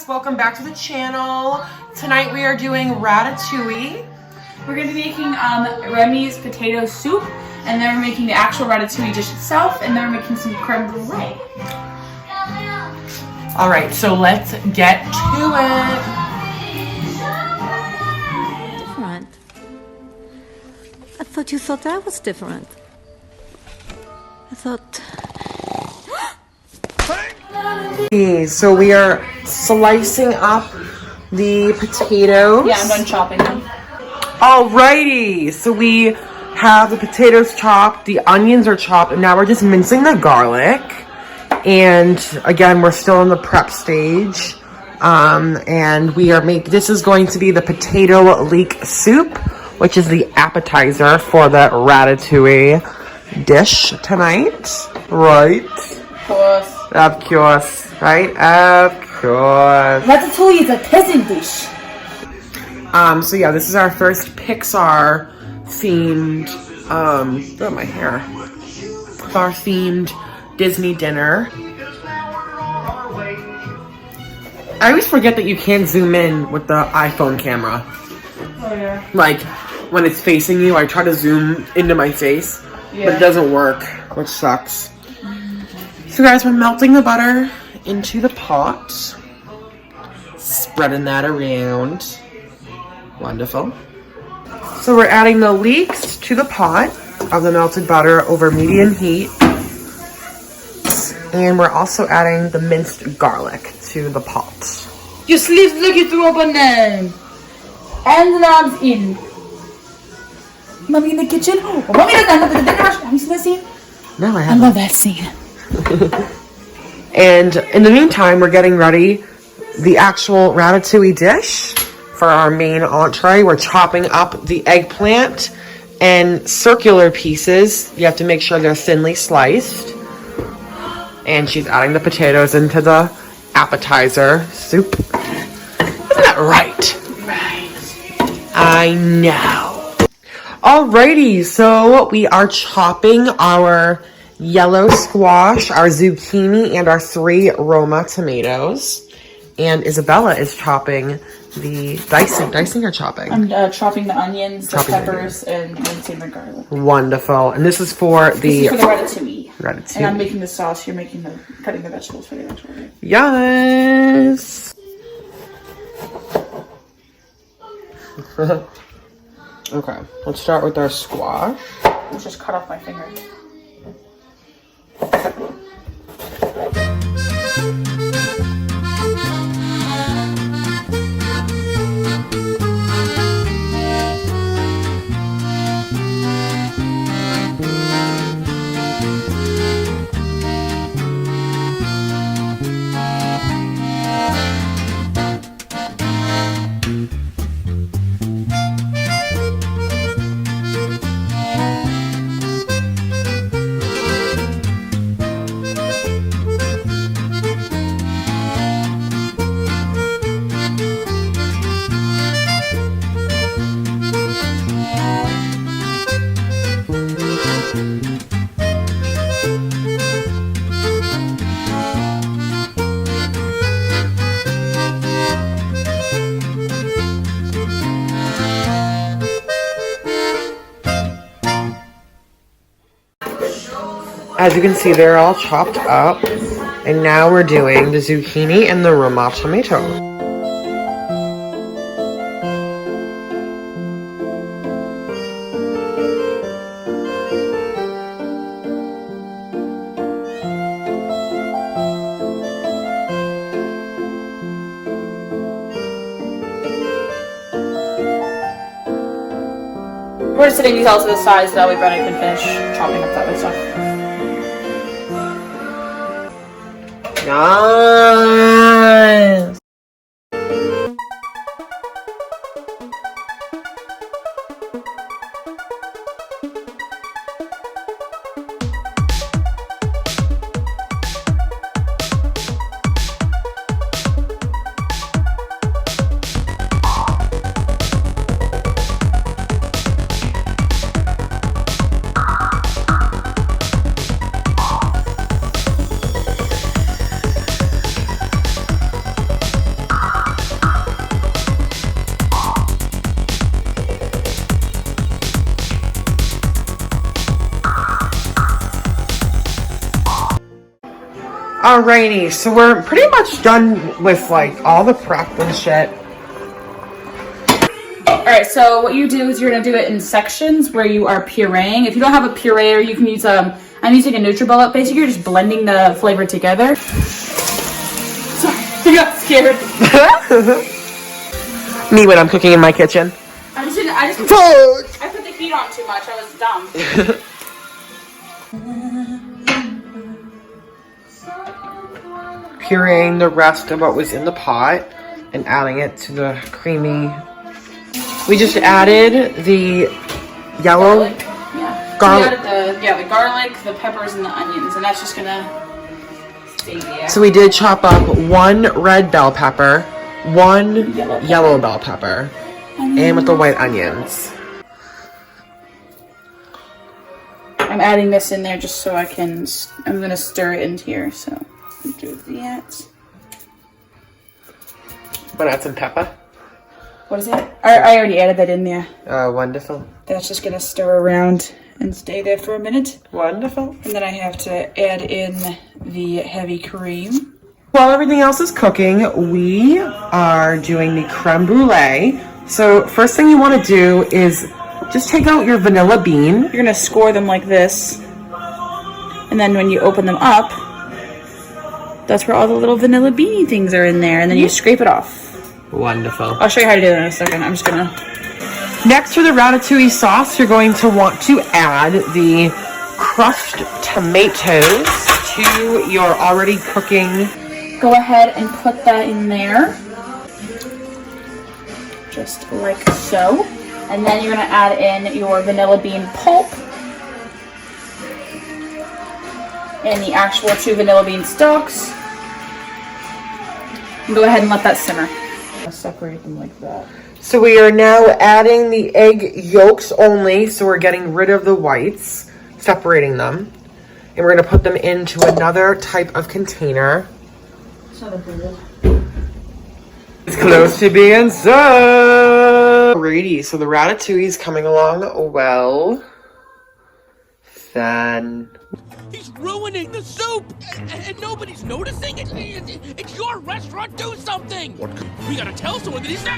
welcome back to the channel. Tonight we are doing Ratatouille. We're going to be making Remy's potato soup, and then we're making the actual Ratatouille dish itself, and then we're making some creme brulee. Alright, so let's get to it. Different? I thought you thought I was different. I thought... So we are slicing up the potatoes. Yeah, I'm done chopping them. Alrighty, so we have the potatoes chopped, the onions are chopped, and now we're just mincing the garlic. And again, we're still in the prep stage. And we are this is going to be the potato leek soup, which is the appetizer for the Ratatouille dish tonight. Right? Of course, right? Of course. Ratatouille is a peasant dish. So yeah, this is our first Pixar themed, oh, my hair. Pixar themed Disney dinner. I always forget that you can't zoom in with the iPhone camera. Oh yeah. Like, when it's facing you, I try to zoom into my face, but it doesn't work, which sucks. So guys, we're melting the butter into the pot. Spreading that around. Wonderful. So we're adding the leeks to the pot of the melted butter over medium heat. And we're also adding the minced garlic to the pot. Your sleeves looking through a banana. And the arms in. Mommy in the kitchen. Oh, Mommy doesn't have the dinner rush. Have you seen that scene? No, I I haven't. love that scene. And in the meantime, we're getting ready the actual Ratatouille dish for our main entree. We're chopping up the eggplant in circular pieces. You have to make sure they're thinly sliced. And she's adding the potatoes into the appetizer soup. Isn't that right? Right. I know. Alrighty, so we are chopping our yellow squash, our zucchini, and our 3 Roma tomatoes. And Isabella is chopping the dicing or chopping? I'm chopping the onions, the peppers, and mincing the garlic. Wonderful. And this is for the... This is for the ratatouille. Ratatouille. And I'm making the sauce. You're cutting the vegetables for the actual right? Yes. Okay, let's start with our squash. Let's just cut off my finger. As you can see, they're all chopped up. And now we're doing the zucchini and the Roma tomato. We're just setting these all to the side so that way Brennan can finish chopping up that other stuff. Nice. Alrighty, so we're pretty much done with like all the prep and shit. Alright, so what you do is you're going to do it in sections where you are pureeing. If you don't have a pureer, you can use I'm using a NutriBullet. Basically, you're just blending the flavor together. Sorry, I got scared. Me when I'm cooking in my kitchen. I put the heat on too much. I was dumb. Pureeing the rest of what was in the pot and adding it to the creamy. We just added the yellow garlic. So we added the garlic, the peppers, and the onions, and that's just gonna stay there. So we did chop up 1 red bell pepper, 1 yellow bell pepper, and with the white onions. I'm adding this in there just so I'm gonna stir it into here. So do that. Want to add some pepper? What is it? I already added that in there. Wonderful. That's just gonna stir around and stay there for a minute. Wonderful. And then I have to add in the heavy cream. While everything else is cooking, we are doing the creme brulee. So first thing you want to do is just take out your vanilla bean. You're gonna score them like this. And then when you open them up, that's where all the little vanilla beanie things are in there. And then you scrape it off. Wonderful. I'll show you how to do that in a second. I'm just gonna... Next, for the ratatouille sauce, you're going to want to add the crushed tomatoes to your already cooking. Go ahead and put that in there. Just like so. And then you're gonna add in your vanilla bean pulp. And the actual 2 vanilla bean stalks. And go ahead and let that simmer. I'll separate them like that. So we are now adding the egg yolks only, so we're getting rid of the whites, separating them. And we're going to put them into another type of container. It's not a bowl. It's close to being served. Alrighty, so the ratatouille is coming along well. Then... He's ruining the soup, and nobody's noticing. It's your restaurant. Do something. We gotta tell someone that he's not.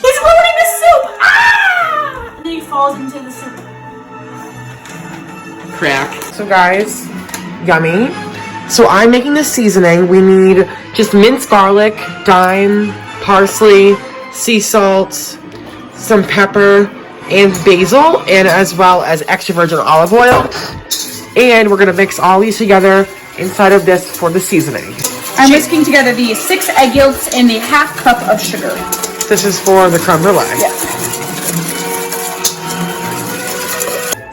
He's ruining the soup! Ah! And then he falls into the soup. Crack. So guys, yummy. So I'm making the seasoning. We need just minced garlic, thyme, parsley, sea salt, some pepper, and basil, and as well as extra virgin olive oil. And we're gonna mix all these together inside of this for the seasoning. I'm whisking together the 6 egg yolks and the ½ cup of sugar. This is for the creme brulee. Yes.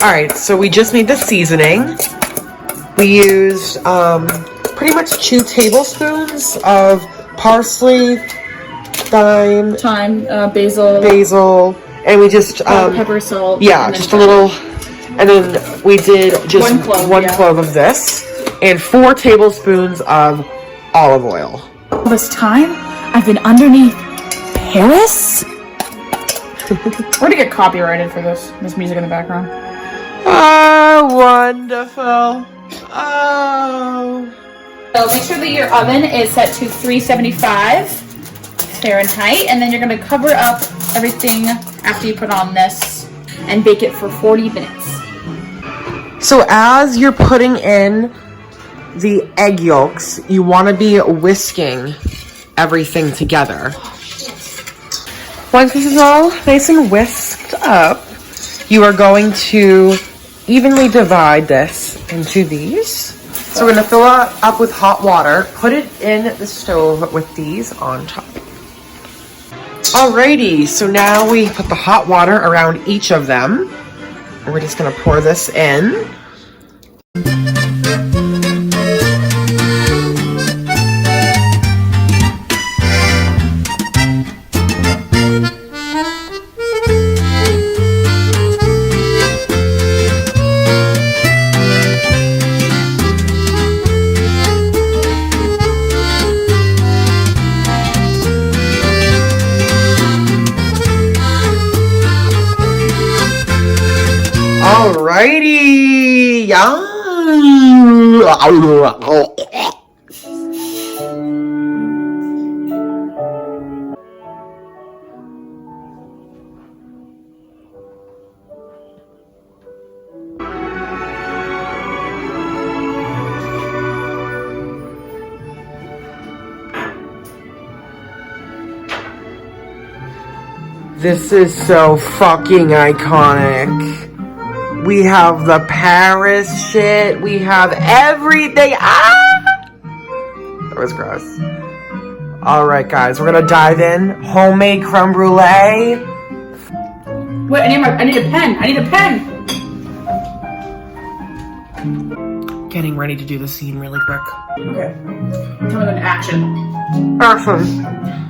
Alright, so we just made the seasoning. We used pretty much 2 tablespoons of parsley, thyme, basil, and we just pepper, salt. yeah, just a little, and then we did just one clove of this and 4 tablespoons of olive oil. All this time I've been underneath Paris. We're gonna get copyrighted for this music in the background. Oh, wonderful. Oh. So make sure that your oven is set to 375 Fahrenheit, and then you're gonna cover up everything after you put on this and bake it for 40 minutes. So as you're putting in the egg yolks, you want to be whisking everything together. Once this is all nice and whisked up, you are going to evenly divide this into these. So we're going to fill it up with hot water, put it in the stove with these on top. Alrighty, so now we put the hot water around each of them. And we're just going to pour this in. Alrighty. This is so fucking iconic. We have the Paris shit. We have everything. Ah! That was gross. Alright, guys. We're gonna dive in. Homemade creme brulee. Wait, I need a pen. I need a pen. Getting ready to do the scene really quick. Okay. Tell me when to action. Awesome.